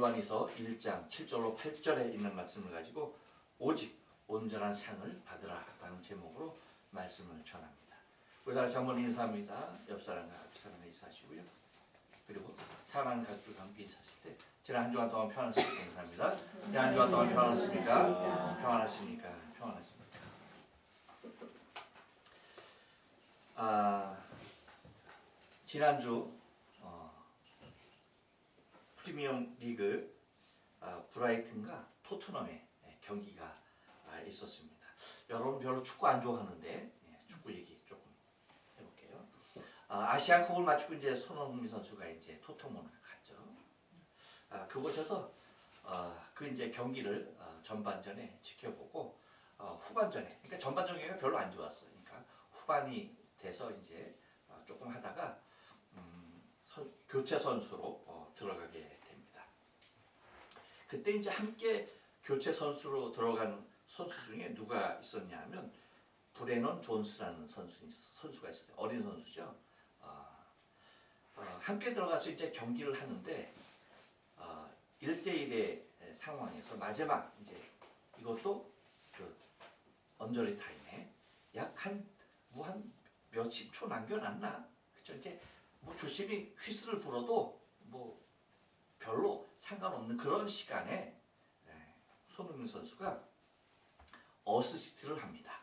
요한일서 1장 7절로 8절에 있는 말씀을 가지고 오직 온전한 상을 받으라라는 제목으로 말씀을 전합니다. 우리 다시 한번 인사합니다. 옆 사람과 앞 사람과 인사하시고요. 그리고 사랑하는 가족들과 함께 인사하실 때 지난 한 주간 동안 평안하셨습니까? 인사합니다. 지난 한 주간 동안 평안하셨습니까? 평안하십니까? 평안하십니까? 지난주 프리미엄 리그 브라이튼과 토트넘의 경기가 있었습니다. 여러분 별로 축구 안 좋아하는데 축구 얘기 조금 해볼게요. 아시안컵을 마치고 이제 손흥민 선수가 이제 토트넘을 갔죠. 그곳에서 그 이제 경기를 전반전에 지켜보고 후반전에, 그러니까 전반전 경기가 별로 안 좋았어요. 그러니까 후반이 돼서 이제 조금 하다가 교체 선수로 들어가게 됩니다. 그때 이제 함께 교체 선수로 들어간 선수 중에 누가 있었냐면 브레넌 존스라는 선수가 있어요. 어린 선수죠. 함께 들어가서 이제 경기를 하는데 1대1의 상황에서 마지막 이제 이것도 그 언저리 타임에 약 한 몇십 초 남겨놨나? 그쵸? 이제 뭐 주심이 휘슬을 불어도 뭐 별로 상관없는 그런 시간에 손흥민 선수가 어시스트를 합니다.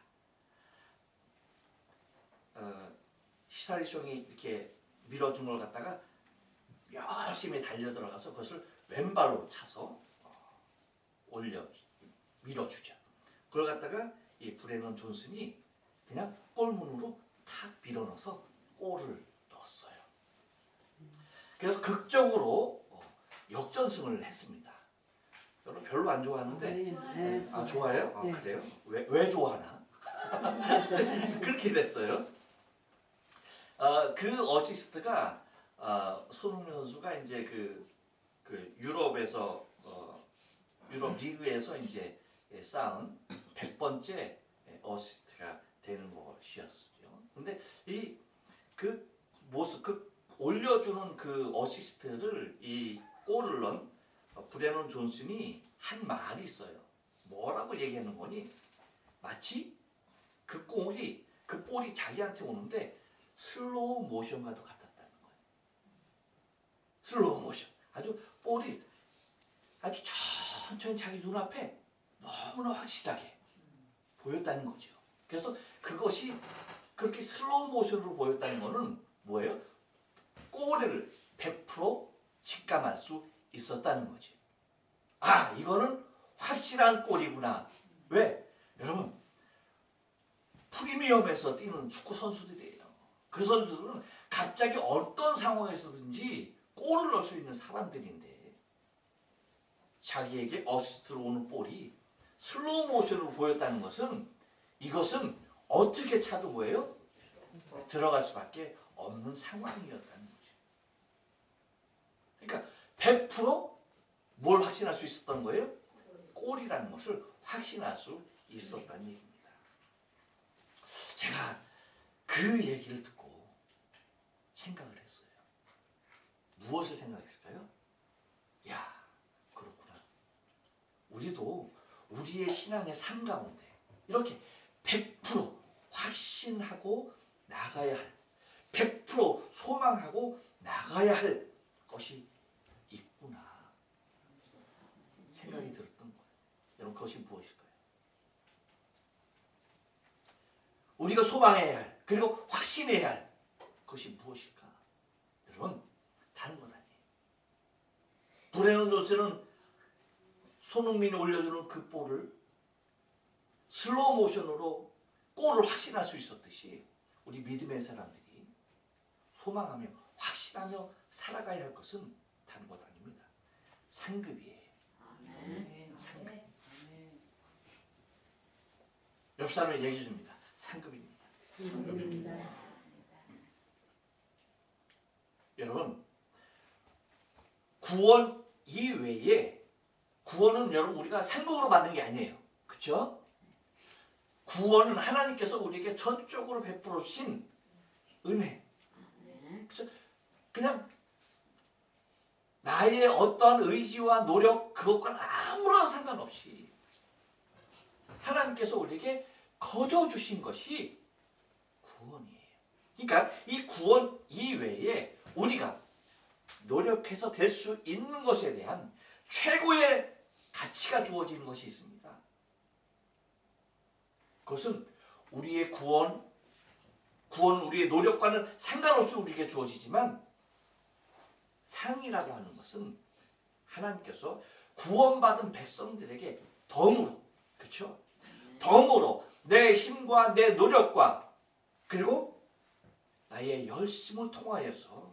히사리숑이 이렇게 밀어준 걸 갖다가 열심히 달려 들어가서 그것을 왼발로 차서 밀어주죠. 그걸 갖다가 이 브레넌 존슨이 그냥 골문으로 탁 밀어넣어서 골을 넣었어요. 그래서 극적으로 역전승을 했습니다. 여러분 별로 안 좋아하는데 좋아해요? 그래요? 왜 좋아하나? 그렇게 됐어요. 그 어시스트가 손흥민 선수가 이제 그 유럽에서 유럽 리그에서 이제 쌓은 100번째 어시스트가 되는 것이었어요. 근데 그 모습, 올려주는 그 어시스트를 이 골을 넣은 브레넌 존슨이 한 말이 있어요. 뭐라고 얘기하는 거니? 마치 그 볼이 자기한테 오는데 슬로우 모션과도 같았다는 거예요. 슬로우 모션. 볼이 아주 천천히 자기 눈앞에 너무나 확실하게 보였다는 거죠. 그래서 그것이 그렇게 슬로우 모션으로 보였다는 거는 뭐예요? 골을 100% 직감할 수 있었다는 거지. 이거는 확실한 골이구나. 왜? 여러분, 프리미엄에서 뛰는 축구 선수들이에요. 그 선수들은 갑자기 어떤 상황에서든지 골을 넣을 수 있는 사람들인데 자기에게 어시스트로 오는 볼이 슬로우 모션으로 보였다는 것은 이것은 어떻게 차도 뭐예요? 들어갈 수밖에 없는 상황이었다는 거죠. 그러니까 100% 뭘 확신할 수 있었던 거예요? 골이라는 것을 확신할 수 있었다는 얘기입니다. 제가 그 얘기를 듣고 생각을 했어요. 무엇을 생각했을까요? 야, 그렇구나. 우리도 우리의 신앙의 삶 가운데 이렇게 100% 확신하고 나가야 할, 100% 소망하고 나가야 할 것이 있구나 생각이 들었던 거예요. 여러분, 그것이 무엇일까요? 우리가 소망해야 할, 그리고 확신해야 할 그것이 무엇일까? 여러분, 다른 건 아니에요. 브레넌 존슨은 손흥민이 올려주는 그 볼을 슬로우 모션으로 골을 확신할 수 있었듯이 우리 믿음의 사람들이 소망하며 확신하며 살아가야 할 것은 다른 것 아닙니다. 상급이에요. 상급. 옆 사람을 얘기해 줍니다. 상급입니다. 여러분, 구원 이외에 구원은 여러분 우리가 상급으로 받는 게 아니에요. 그렇죠? 구원은 하나님께서 우리에게 전적으로 베풀어 주신 은혜. 그래서 그냥 나의 어떠한 의지와 노력 그것과는 아무런 상관없이 하나님께서 우리에게 거저 주신 것이 구원이에요. 그러니까 이 구원 이외에 우리가 노력해서 될 수 있는 것에 대한 최고의 가치가 주어지는 것이 있습니다. 그것은 우리의 구원은 우리의 노력과는 상관없이 우리에게 주어지지만 상이라고 하는 것은 하나님께서 구원받은 백성들에게 덤으로, 그렇죠? 덤으로 내 힘과 내 노력과 그리고 나의 열심을 통하여서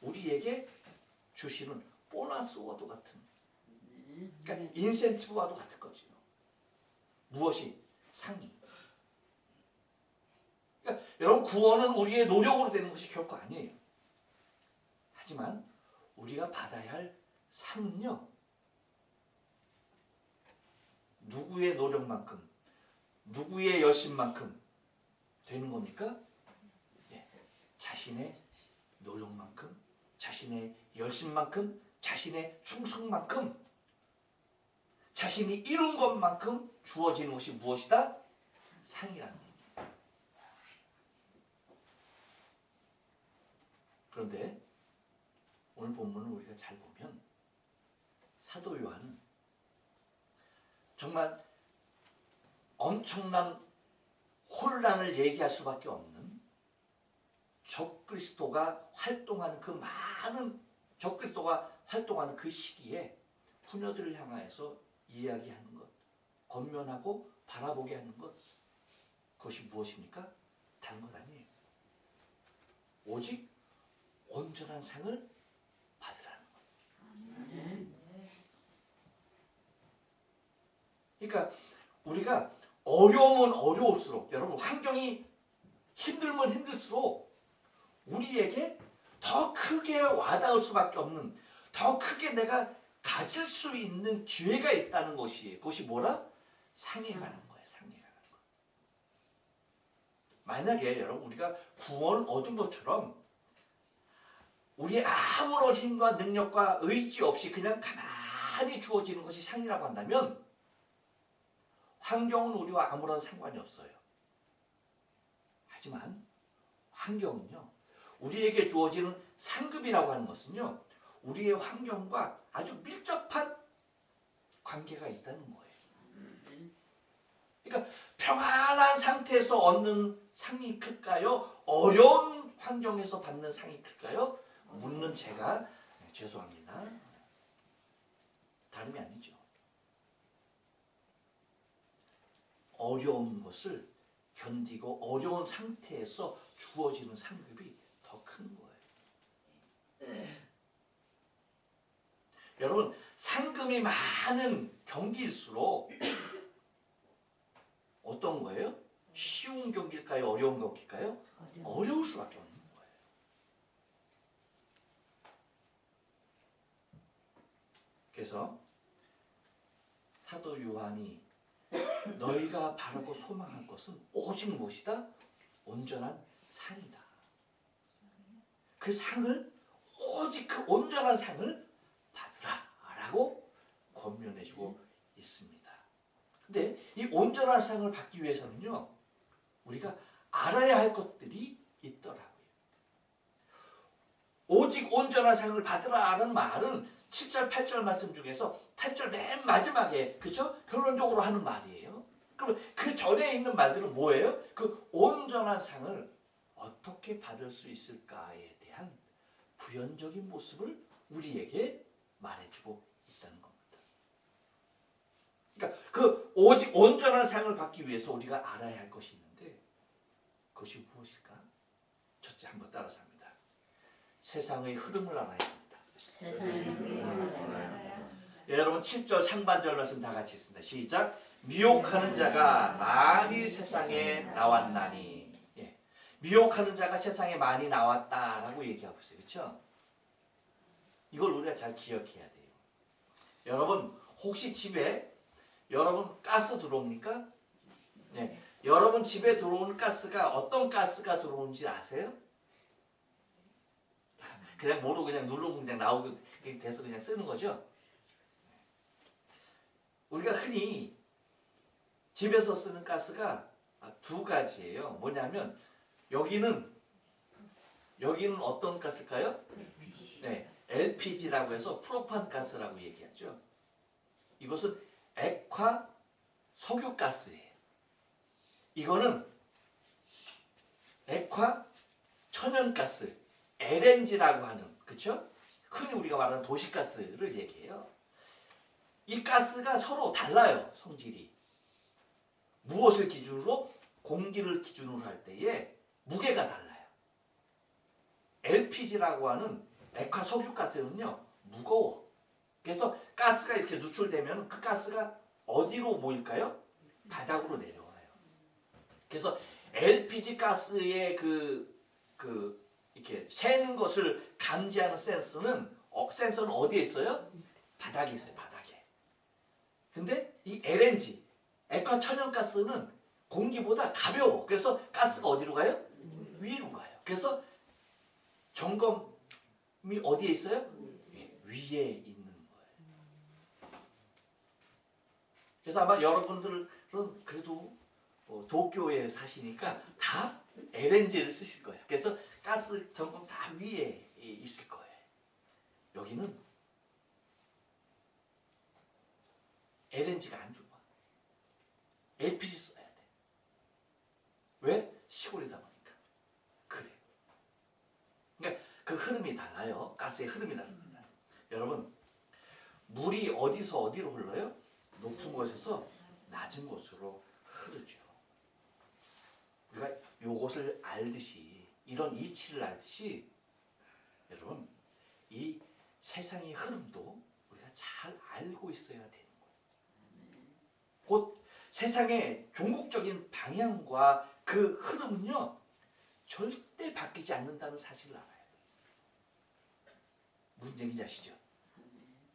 우리에게 주시는 보너스와도 같은, 그러니까 인센티브와도 같은 거죠. 무엇이? 상이. 그러니까 여러분, 구원은 우리의 노력으로 되는 것이 결코 아니에요. 하지만 우리가 받아야 할 상은요, 누구의 노력만큼, 누구의 열심만큼 되는 겁니까? 예, 자신의 노력만큼, 자신의 열심만큼, 자신의 충성만큼, 자신이 이룬 것만큼 주어지는 것이 무엇이다? 상이라는 겁니다. 그런데 오늘 본문을 우리가 잘 보면 사도 요한은 정말 엄청난 혼란을 얘기할 수밖에 없는 적그리스도가 활동하는 그 많은 적그리스도가 활동하는 그 시기에 후녀들을 향하여서 이야기하는 것, 권면하고 바라보게 하는 것, 그것이 무엇입니까? 다른 것 아니에요. 오직 온전한 상을 받으라는 것. 그러니까 우리가 어려우면 어려울수록, 여러분 환경이 힘들면 힘들수록 우리에게 더 크게 와닿을 수밖에 없는, 더 크게 내가 가질 수 있는 기회가 있다는 것이, 그것이 뭐라? 상에 가는 거예요. 상에 가는 거. 만약에 여러분 우리가 구원을 얻은 것처럼 우리의 아무런 힘과 능력과 의지 없이 그냥 가만히 주어지는 것이 상이라고 한다면 환경은 우리와 아무런 상관이 없어요. 하지만 환경은요, 우리에게 주어지는 상급이라고 하는 것은요, 우리의 환경과 아주 밀접한 관계가 있다는 거예요. 그러니까 평안한 상태에서 얻는 상이 클까요? 어려운 환경에서 받는 상이 클까요? 묻는 제가 죄송합니다. 다름이 아니죠. 어려운 것을 견디고 어려운 상태에서 주어지는 상급이 더 큰 거예요. 여러분, 상금이 많은 경기일수록 어떤 거예요? 쉬운 경기일까요? 어려운 경기일까요? 어려울 수밖에 없는 거예요. 그래서 사도 요한이 너희가 바라고 소망할 것은 오직 무엇이다? 온전한 상이다. 그 상을, 오직 그 온전한 상을 받으라 라고 권면해주고 있습니다. 근데 이 온전한 상을 받기 위해서는요, 우리가 알아야 할 것들이 있더라고요. 오직 온전한 상을 받으라는 말은 7절, 8절 말씀 중에서 8절 맨 마지막에, 그렇죠? 결론적으로 하는 말이에요. 그러면 그 전에 있는 말들은 뭐예요? 그 온전한 상을 어떻게 받을 수 있을까에 대한 부연적인 모습을 우리에게 말해주고 있다는 겁니다. 그러니까 그 오직 온전한 상을 받기 위해서 우리가 알아야 할 것이 있는데 그것이 무엇일까? 첫째, 한번 따라서 합니다. 세상의 흐름을 알아야 합니다. 여러분 7절 상반절 말씀 다 같이 있습니다. 시작. 미혹하는 자가 많이 세상에 나왔나니. 예. 미혹하는 자가 세상에 많이 나왔다라고 얘기하고 있어요. 그렇죠? 이걸 우리가 잘 기억해야 돼요. 여러분 혹시 집에 여러분 가스 들어옵니까? 네. 여러분 집에 들어오는 가스가 어떤 가스가 들어오는지 아세요? 그냥 모르고 그냥 누르면 그냥 나오게 돼서 그냥 쓰는 거죠. 우리가 흔히 집에서 쓰는 가스가 두 가지예요. 뭐냐면 여기는 어떤 가스일까요? 네, LPG라고 해서 프로판 가스라고 얘기하죠. 이것은 액화 석유가스예요. 이거는 액화 천연가스, LNG라고 하는, 그렇죠? 흔히 우리가 말하는 도시가스를 얘기해요. 이 가스가 서로 달라요, 성질이. 무엇을 기준으로? 공기를 기준으로 할 때에 무게가 달라요. LPG라고 하는 액화 석유가스는요, 무거워. 그래서 가스가 이렇게 누출되면 그 가스가 어디로 모일까요? 바닥으로 내려와요. 그래서 LPG 가스의 이렇게 새는 것을 감지하는 센서는 어디에 있어요? 바닥에 있어요, 바닥에. 근데 이 LNG, 액화 천연가스는 공기보다 가벼워. 그래서 가스가 어디로 가요? 위로 가요. 그래서 점검이 어디에 있어요? 위에 있는 거예요. 그래서 아마 여러분들은 그래도 도쿄에 사시니까 다 LNG를 쓰실 거예요. 그래서 가스 점검 다 위에 있을 거예요. 여기는 LNG가 안 들어와. LPG 써야 돼. 왜? 시골이다 보니까. 그래. 그러니까 그 흐름이 달라요. 가스의 흐름이 다릅니다. 여러분, 물이 어디서 어디로 흘러요? 높은 곳에서 낮은 곳으로 흐르죠. 우리가 요것을 알듯이, 이런 이치를 알듯이, 여러분, 이 세상의 흐름도 우리가 잘 알고 있어야 되는 거예요. 곧 세상의 종국적인 방향과 그 흐름은요, 절대 바뀌지 않는다는 사실을 알아요. 무슨 얘기인지 아시죠?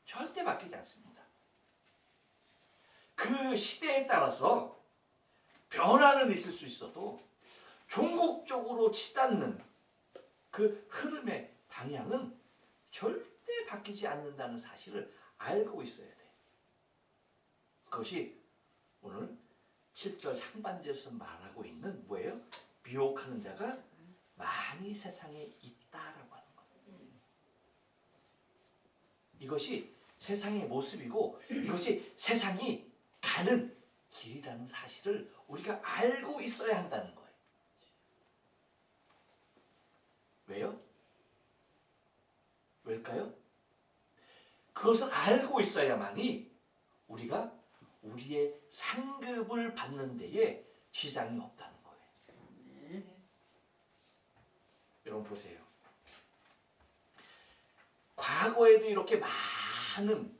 절대 바뀌지 않습니다. 그 시대에 따라서 변화는 있을 수 있어도 종국적으로 치닫는 그 흐름의 방향은 절대 바뀌지 않는다는 사실을 알고 있어야 돼. 그것이 오늘 7절 상반절에서 말하고 있는 뭐예요? 미혹하는 자가 많이 세상에 있다라고 하는 거예요. 이것이 세상의 모습이고 이것이 세상이 가는 길이라는 사실을 우리가 알고 있어야 한다는 거예요. 왜요? 왜일까요? 그것을 알고 있어야만이 우리가 우리의 상급을 받는 데에 지장이 없다는 거예요. 여러분 보세요. 과거에도 이렇게 많은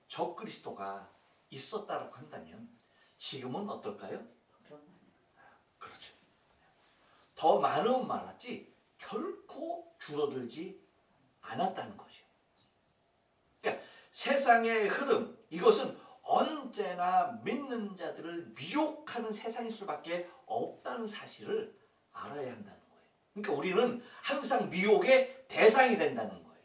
적그리스도가 있었다고 한다면 지금은 어떨까요? 그렇죠. 더 많으면 많았지 결코 줄어들지 않았다는 거죠. 그러니까 세상의 흐름, 이것은 언제나 믿는 자들을 미혹하는 세상일 수밖에 없다는 사실을 알아야 한다는 거예요. 그러니까 우리는 항상 미혹의 대상이 된다는 거예요.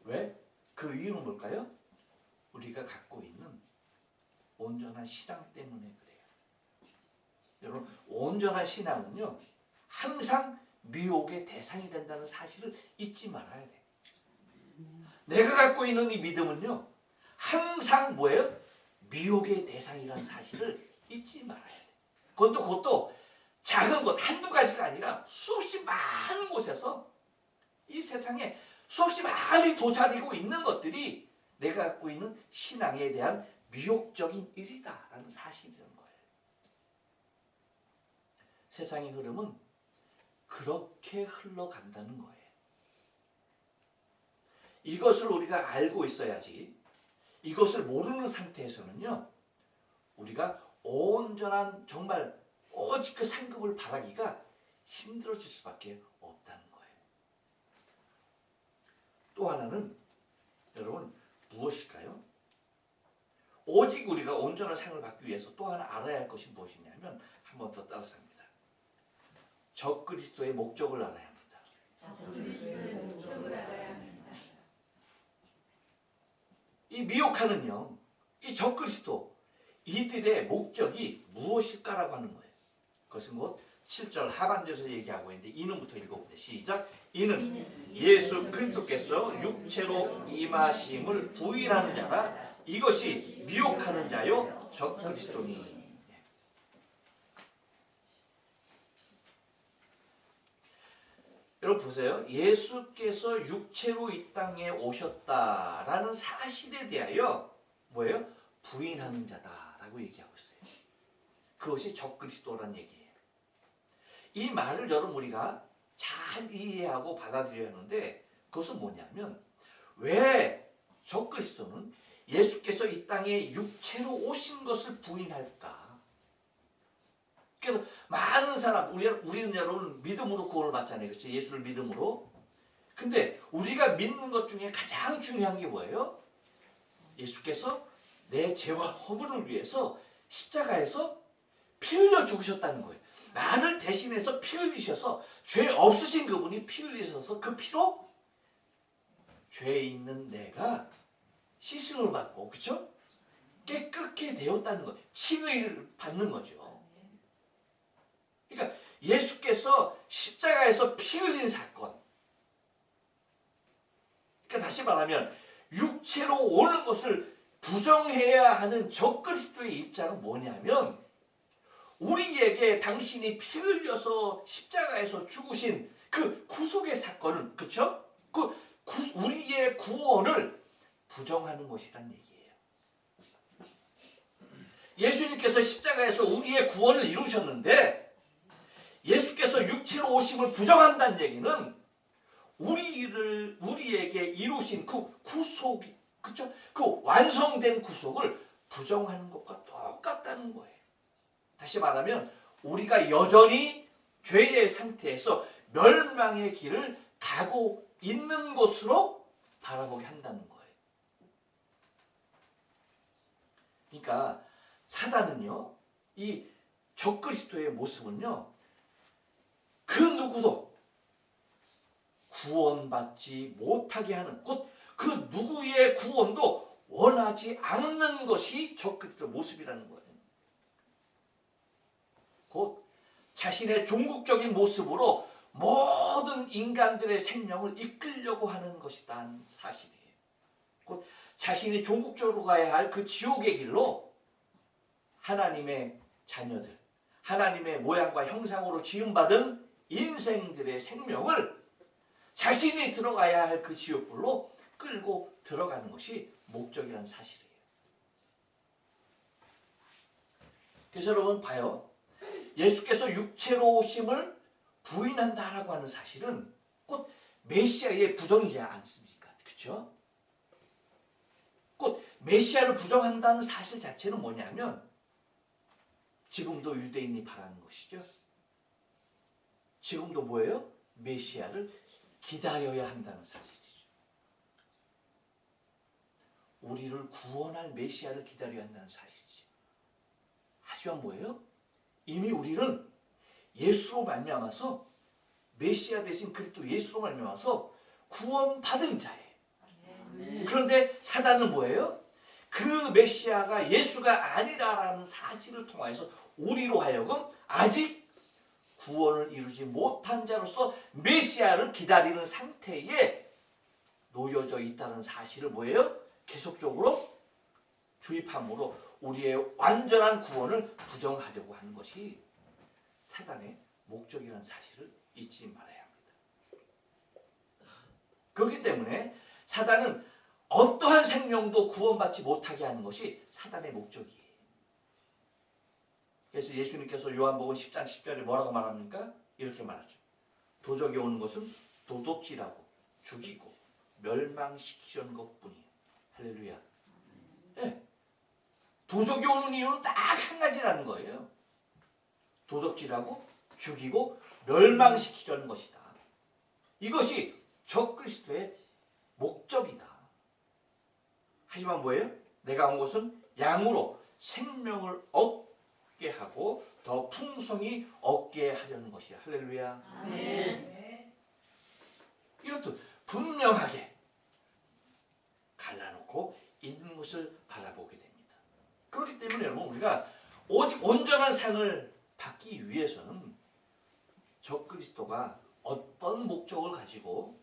왜? 그 이유는 뭘까요? 우리가 갖고 있는 온전한 신앙 때문에 그래요. 여러분, 온전한 신앙은요, 항상 미혹의 대상이 된다는 사실을 잊지 말아야 돼. 내가 갖고 있는 이 믿음은요, 항상 뭐예요? 미혹의 대상이라는 사실을 잊지 말아야 돼. 그것도 작은 곳, 한두 가지가 아니라 수없이 많은 곳에서 이 세상에 수없이 많이 도사리고 있는 것들이 내가 갖고 있는 신앙에 대한 미혹적인 일이다라는 사실이라는 거예요. 세상의 흐름은 그렇게 흘러간다는 거예요. 이것을 우리가 알고 있어야지, 이것을 모르는 상태에서는요, 우리가 온전한 정말 오직 그 상급을 바라기가 힘들어질 수밖에 없다는 거예요. 또 하나는 여러분 무엇일까요? 오직 우리가 온전한 상을 받기 위해서 또 하나 알아야 할 것이 무엇이냐면 한 번 더 따라서 합니다. 적그리스도의 목적을 알아야 합니다. 적그리스도의 목적을 알아야 합니다. 이 미혹하는 영, 이 적그리스도, 이들의 목적이 무엇일까라고 하는 거예요. 그것은 곧 7절 하반절에서 얘기하고 있는데 이는부터 읽어보세요. 시작. 이는 예수 그리스도께서 육체로 임하심을 부인하는 자라. 이것이 미혹하는 자요 적그리스도니. 여러분 보세요. 예수께서 육체로 이 땅에 오셨다라는 사실에 대하여 뭐예요? 부인하는 자다라고 얘기하고 있어요. 그것이 적그리스도라는 얘기예요. 이 말을 여러분 우리가 잘 이해하고 받아들여야 하는데 그것은 뭐냐면 왜 적그리스도는 예수께서 이 땅에 육체로 오신 것을 부인할까? 그래서 많은 사람, 우리는 여러분 믿음으로 구원을 받잖아요. 그렇죠? 예수를 믿음으로. 근데 우리가 믿는 것 중에 가장 중요한 게 뭐예요? 예수께서 내 죄와 허물을 위해서 십자가에서 피 흘려 죽으셨다는 거예요. 나를 대신해서 피 흘리셔서 죄 없으신 그분이 피 흘리셔서 그 피로 죄 있는 내가 씻음을 받고 그렇죠? 깨끗게 되었다는 거예요. 칭의를 받는 거죠. 그러니까 예수께서 십자가에서 피 흘린 사건. 그러니까 다시 말하면 육체로 오는 것을 부정해야 하는 적그리스도의 입장은 뭐냐면 우리에게 당신이 피 흘려서 십자가에서 죽으신 그 구속의 사건을 그렇죠? 우리의 구원을 부정하는 것이란 얘기예요. 예수님께서 십자가에서 우리의 구원을 이루셨는데 예수께서 육체로 오심을 부정한다는 얘기는 우리에게 이루신 그 구속, 그렇죠? 그 완성된 구속을 부정하는 것과 똑같다는 거예요. 다시 말하면 우리가 여전히 죄의 상태에서 멸망의 길을 가고 있는 것으로 바라보게 한다는 거예요. 그러니까 사단은요, 이 적그리스도의 모습은요, 그 누구도 구원받지 못하게 하는, 곧 그 누구의 구원도 원하지 않는 것이 적그리스도의 모습이라는 거예요. 곧 자신의 종국적인 모습으로 모든 인간들의 생명을 이끌려고 하는 것이라는 사실이에요. 곧 자신이 종국적으로 가야 할 그 지옥의 길로 하나님의 자녀들, 하나님의 모양과 형상으로 지음받은 인생들의 생명을 자신이 들어가야 할 그 지옥불로 끌고 들어가는 것이 목적이라는 사실이에요. 그래서 여러분 봐요. 예수께서 육체로 오심을 부인한다라고 하는 사실은 곧 메시아의 부정이지 않습니까? 그렇죠? 곧 메시아를 부정한다는 사실 자체는 뭐냐면 지금도 유대인이 바라는 것이죠. 지금도 뭐예요? 메시아를 기다려야 한다는 사실이죠. 우리를 구원할 메시아를 기다려야 한다는 사실이죠. 하지만 뭐예요? 이미 우리는 예수로 말미암아서 메시아 대신 그리스도 예수로 말미암아서 구원받은 자예요. 그런데 사단은 뭐예요? 그 메시아가 예수가 아니라라는 사실을 통하여서 우리로 하여금 아직 구원을 이루지 못한 자로서 메시아를 기다리는 상태에 놓여져 있다는 사실을 뭐예요? 계속적으로 주입함으로 우리의 완전한 구원을 부정하려고 하는 것이 사단의 목적이라는 사실을 잊지 말아야 합니다. 그렇기 때문에 사단은 어떠한 생명도 구원받지 못하게 하는 것이 사단의 목적이에요. 그래서 예수님께서 요한복음 10장 10절에 뭐라고 말합니까? 이렇게 말하죠. 도적이 오는 것은 도둑질하고 죽이고 멸망시키려는 것뿐이에요. 할렐루야. 네. 도적이 오는 이유는 딱 한 가지라는 거예요. 도둑질하고 죽이고 멸망시키려는 것이다. 이것이 적그리스도의 목적이다. 하지만 뭐예요? 내가 온 것은 양으로 생명을 얻게 죽게 하고 더 풍성히 얻게 하려는 것이야. 할렐루야. 아멘. 이렇듯 분명하게 갈라놓고 있는 것을 바라보게 됩니다. 그렇기 때문에 여러분 우리가 오직 온전한 상을 받기 위해서는 적그리스도가 어떤 목적을 가지고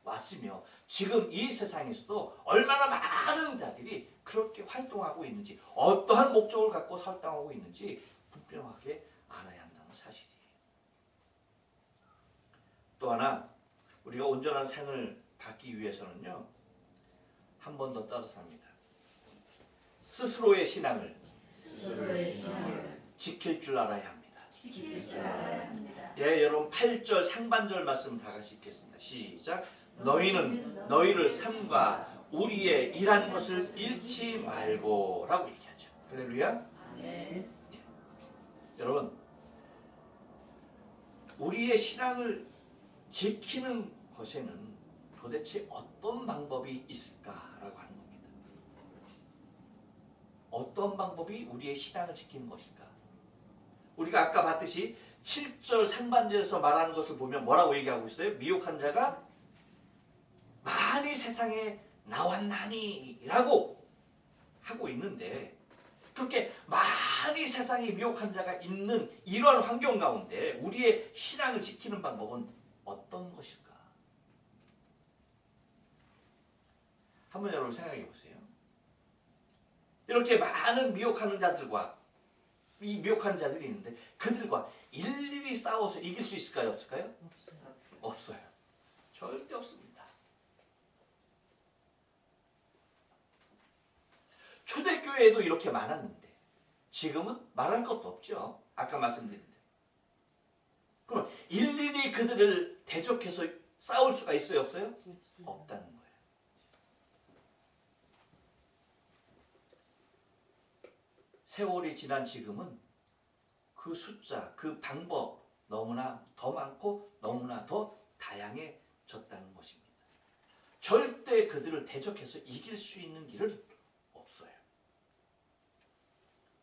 왔으며 지금 이 세상에서도 얼마나 많은 자들이 그렇게 활동하고 있는지 어떠한 목적을 갖고 활동하고 있는지 분명하게 알아야 한다는 사실이에요. 또 하나 우리가 온전한 상을 받기 위해서는요 한 번 더 따라서 합니다. 스스로의 신앙을 지킬 줄 알아야 합니다. 지킬 줄 알아야 합니다. 예, 여러분 8절 상반절 말씀 다 같이 읽겠습니다. 시작. 너희는 너희를 삼가 우리의 일한 것을 잃지 말고 라고 얘기하죠. 할렐루야. 아멘. 여러분 우리의 신앙을 지키는 것에는 도대체 어떤 방법이 있을까라고 하는 겁니다. 어떤 방법이 우리의 신앙을 지키는 것일까? 우리가 아까 봤듯이 7절 상반절에서 말하는 것을 보면 뭐라고 얘기하고 있어요? 미혹한 자가 많이 세상에 나왔나니 라고 하고 있는데 그렇게 많이 세상에 미혹한 자가 있는 이러한 환경 가운데 우리의 신앙을 지키는 방법은 어떤 것일까? 한번 여러분 생각해 보세요. 이렇게 많은 미혹하는 자들과 이 미혹한 자들이 있는데 그들과 일일이 싸워서 이길 수 있을까요? 없을까요? 없어요. 절대 없습니다. 초대교회에도 이렇게 많았는데 지금은 말할 것도 없죠. 아까 말씀드린 대로. 그럼 일일이 그들을 대적해서 싸울 수가 있어요? 없어요? 없다는 거예요. 세월이 지난 지금은 그 숫자, 그 방법 너무나 더 많고 너무나 더 다양해졌다는 것입니다. 절대 그들을 대적해서 이길 수 있는 길은 없어요.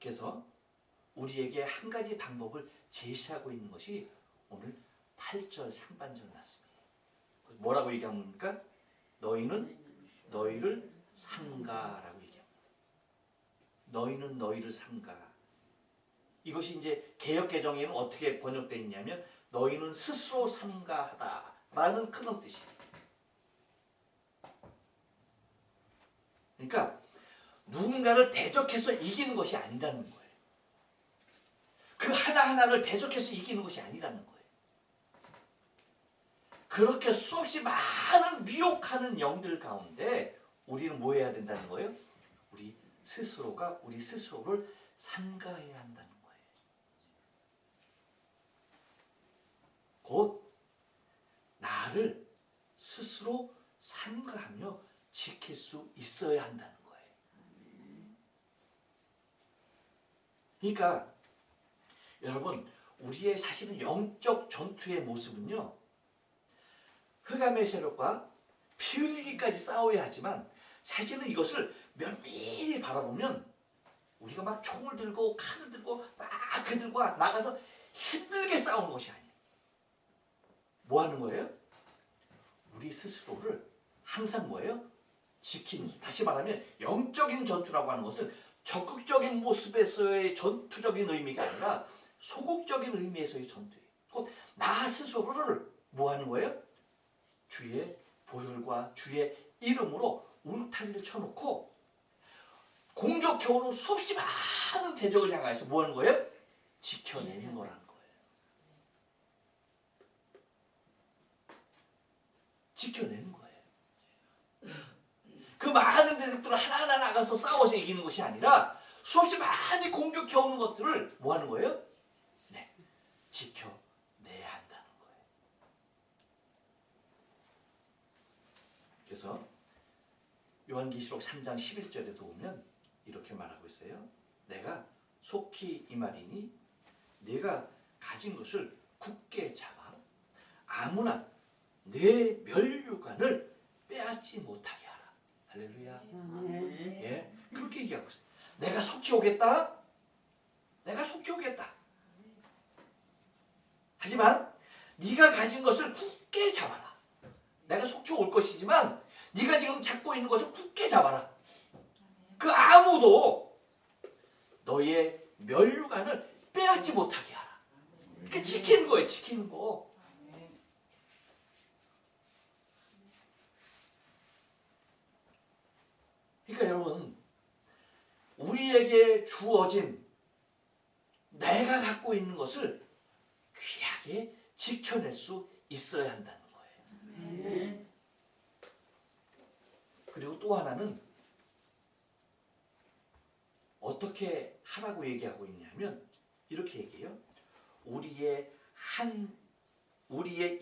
그래서 우리에게 한 가지 방법을 제시하고 있는 것이 오늘 8절 상반절 말씀이에요. 뭐라고 얘기합니까? 너희는 너희를 삼가라고 얘기합니다. 너희는 너희를 삼가. 이것이 이제 개역개정에는 어떻게 번역되어 있냐면 너희는 스스로 삼가하다 라는 그런 뜻이에요. 그러니까 누군가를 대적해서 이기는 것이 아니라는 거예요. 그 하나하나를 대적해서 이기는 것이 아니라는 거예요. 그렇게 수없이 많은 미혹하는 영들 가운데 우리는 뭐 해야 된다는 거예요? 우리 스스로가 우리 스스로를 삼가해야 한다는 거예요. 곧 나를 스스로 삼가하며 지킬 수 있어야 한다는 거예요. 그러니까 여러분 우리의 사실은 영적 전투의 모습은요 흑암의 세력과 피 흘리기까지 싸워야 하지만 사실은 이것을 면밀히 바라보면 우리가 막 총을 들고 칼을 들고 막 그들과 나가서 힘들게 싸우는 것이 아니에요. 뭐 하는 거예요? 우리 스스로를 항상 뭐예요? 지키는, 다시 말하면 영적인 전투라고 하는 것은 적극적인 모습에서의 전투적인 의미가 아니라 소극적인 의미에서의 전투예요. 곧 나 스스로를 뭐 하는 거예요? 주의 보혈과 주의 이름으로 울타리를 쳐놓고 공격해오는 수없이 많은 대적을 향해서 뭐 하는 거예요? 지켜내는 거라는 거예요. 지켜내는 거예요. 그 많은 대적들을 하나하나 나가서 싸워서 이기는 것이 아니라 수없이 많이 공격해오는 것들을 뭐 하는 거예요? 네, 지켜내야 한다는 거예요. 그래서 요한계시록 3장 11절에도 보면 이렇게 말하고 있어요. 내가 속히 이 말이니 내가 가진 것을 굳게 잡아 아무나 내 멸류관을 빼앗지 못하게 하라. 할렐루야. 예, 그렇게 얘기하고 있어요. 내가 속히 오겠다. 내가 속히 오겠다. 하지만 네가 가진 것을 굳게 잡아라. 내가 속히 올 것이지만 네가 지금 잡고 있는 것을 굳게 잡아라. 그 아무도 너의 면류관을 빼앗지 못하게 하라. 그러니까 지키는 거예요. 지키는 거. 그러니까 여러분, 우리에게 주어진 내가 갖고 있는 것을 귀하게 지켜낼 수 있어야 한다는 거예요. 그리고 또 하나는 어떻게 하라고 얘기하고 있냐면 이렇게 얘기해요. 우리의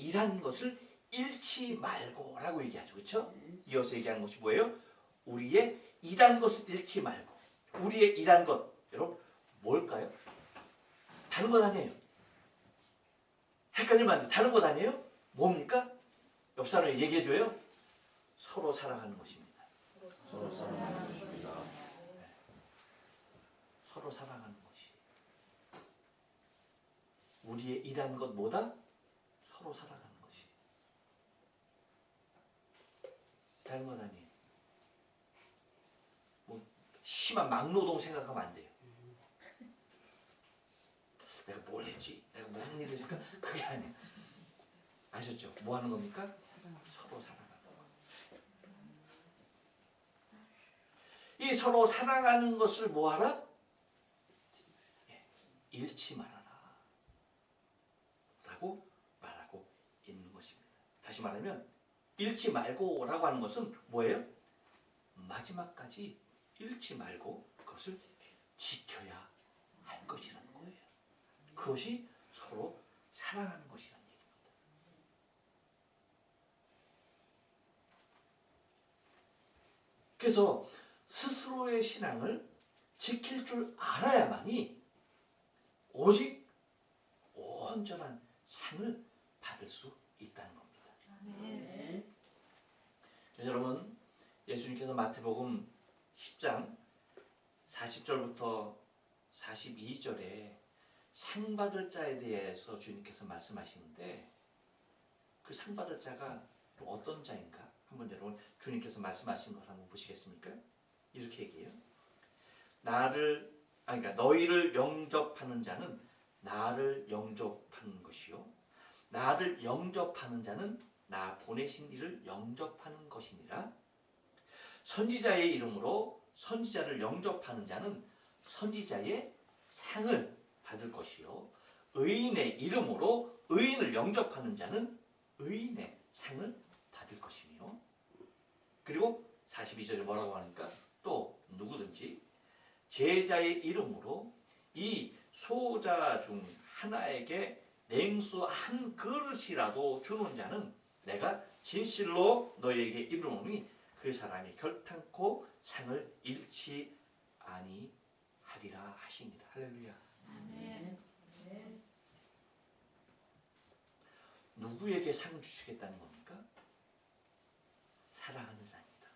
일한 것을 잃지 말고라고 얘기하죠. 그렇죠? 이어서 얘기하는 것이 뭐예요? 우리의 일한 것을 잃지 말고. 우리의 일한 것, 여러분 뭘까요? 다른 것 아니에요. 헷갈리면 안 돼. 다른 것 아니에요? 뭡니까? 옆 사람이 얘기해줘요. 서로 사랑하는 것입니다. 서로 사랑하는 것입니다. 서로 사랑하는 것이. 우리의 일한 것 뭐다? 서로 사랑하는 것이. 다른 것 아니에요. 뭐 심한 막노동 생각하면 안 돼요. 내가 뭘 했지? 내가 무슨 일을 했을까? 그게 아니에요. 아셨죠? 뭐 하는 겁니까? 서로 사랑하는 것. 이 서로 사랑하는 것을 뭐하라? 잃지 말아라 라고 말하고 있는 것입니다. 다시 말하면 잃지 말고 라고 하는 것은 뭐예요? 마지막까지 잃지 말고 그것을 지켜야 할 것이라는 거예요. 그것이 서로 사랑하는 것이라는 얘기입니다. 그래서 스스로의 신앙을 지킬 줄 알아야만이 오직 온전한 상을 받을 수 있다는 겁니다. 여러분, 예수님께서 마태복음 10장 40절부터 42절에 상 받을 자에 대해서 주님께서 말씀하시는데 그 상 받을 자가 또 어떤 자인가? 한번 여러분 주님께서 말씀하신 것을 한번 보시겠습니까? 이렇게 얘기해요. 그러니까 너희를 영접하는 자는 나를 영접하는 것이요 나를 영접하는 자는 나 보내신 이를 영접하는 것이니라. 선지자의 이름으로 선지자를 영접하는 자는 선지자의 상을 받을 것이요 의인의 이름으로 의인을 영접하는 자는 의인의 상을 받을 것이며 그리고 42절에 뭐라고 하니까 또 누구든지 제자의 이름으로 이 소자 중 하나에게 냉수 한 그릇이라도 주는 자는 내가 진실로 너희에게 이르노니 그 사람이 결탄코 상을 잃지 아니하리라 하시니라. 할렐루야. 누구에게 상을 주시겠다는 겁니까? 사랑하는 자입니다.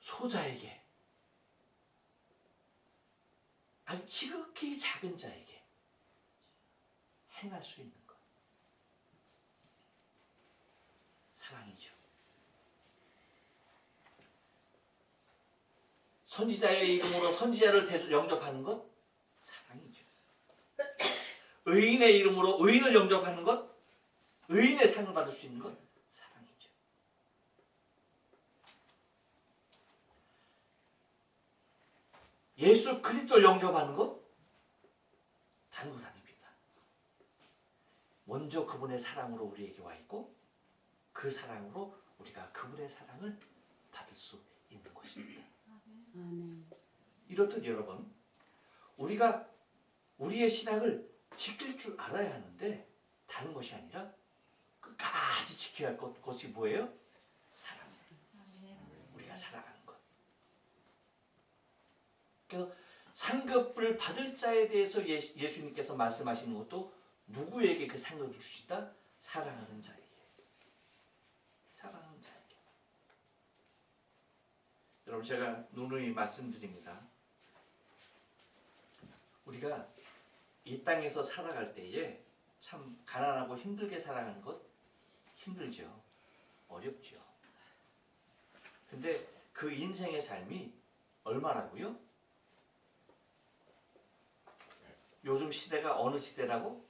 소자에게, 아주 지극히 작은 자에게 행할 수 있는 것. 사랑이죠. 선지자의 이름으로 선지자를 영접하는 것. 사랑이죠. 의인의 이름으로 의인을 영접하는 것. 의인의 상을 받을 수 있는 것. 사랑이죠. 예수 그리스도를 영접하는 것. 다른 것 아닙니다. 먼저 그분의 사랑으로 우리에게 와 있고 그 사랑으로 우리가 그분의 사랑을 받을 수 있는 것입니다. 이렇듯 여러분, 우리가 우리의 신앙을 지킬 줄 알아야 하는데 다른 것이 아니라 끝까지 지켜야 할 것이 뭐예요? 사랑. 우리가 사랑하는 것. 그래서 상급을 받을 자에 대해서 예수님께서 말씀하시는 것도 누구에게 그 상급을 주시다? 사랑하는 자에게. 사랑하는 자에게. 여러분 제가 누누이 말씀드립니다. 우리가 이 땅에서 살아갈 때에 참 가난하고 힘들게 살아가는 것 힘들죠. 어렵죠. 근데 그 인생의 삶이 얼마라고요? 요즘 시대가 어느 시대라고?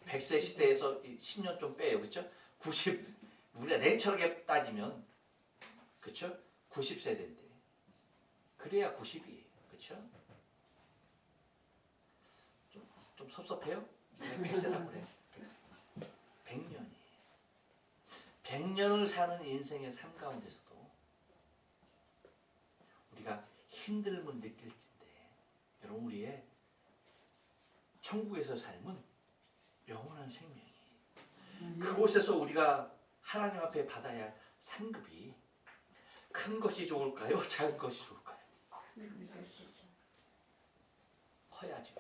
100세 시대에서 10년 좀 빼요. 그렇죠? 90 우리가 냉철하게 따지면 그렇죠? 90세대인데 그래야 90이에요. 그렇죠? 좀 섭섭해요? 100세라고 그래. 100년이 100년을 사는 인생의 삶 가운데서도 우리가 힘듦을 느낄진데 여러분 우리의 천국에서 삶은 영원한 생명이 그곳에서 우리가 하나님 앞에 받아야 할 상급이 큰 것이 좋을까요? 작은 것이 좋을까요? 커야죠.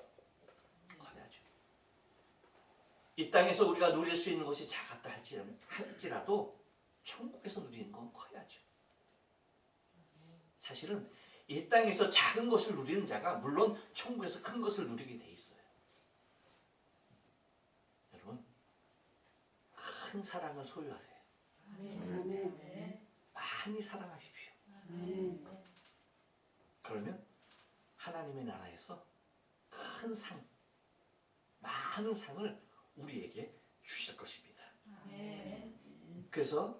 커야죠. 이 땅에서 우리가 누릴 수 있는 것이 작았다 할지라도 천국에서 누리는 건 커야죠. 사실은 이 땅에서 작은 것을 누리는 자가 물론 천국에서 큰 것을 누리게 돼 있어요. 여러분 큰 사랑을 소유하세요. 많이 사랑하십시오. 그러면 하나님의 나라에서 큰 상, 많은 상을 우리에게 주실 것입니다. 그래서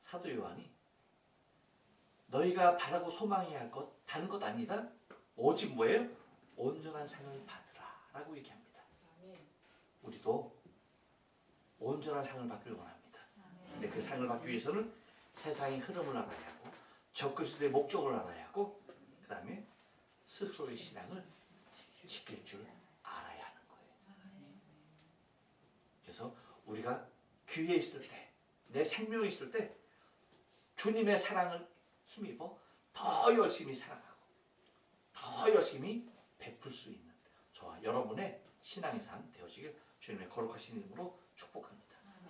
사도 요한이 너희가 바라고 소망해야 할 것 다른 것 아니다. 오직 뭐예요? 온전한 상을 받으라 라고 얘기합니다. 우리도 온전한 상을 받기를 원합니다. 근데 그 상을 받기 위해서는 세상의 흐름을 알아야 하고 적그리스도의 목적을 알아야 하고 그 다음에 스스로의 신앙을 지킬 줄 알아야 하는 거예요. 그래서 우리가 귀에 있을 때, 내 생명이 있을 때 주님의 사랑을 힘입어 더 열심히 사랑하고 더 열심히 베풀 수 있는 저와 여러분의 신앙의 삶 되어지길 주님의 거룩하신 이름으로 축복합니다.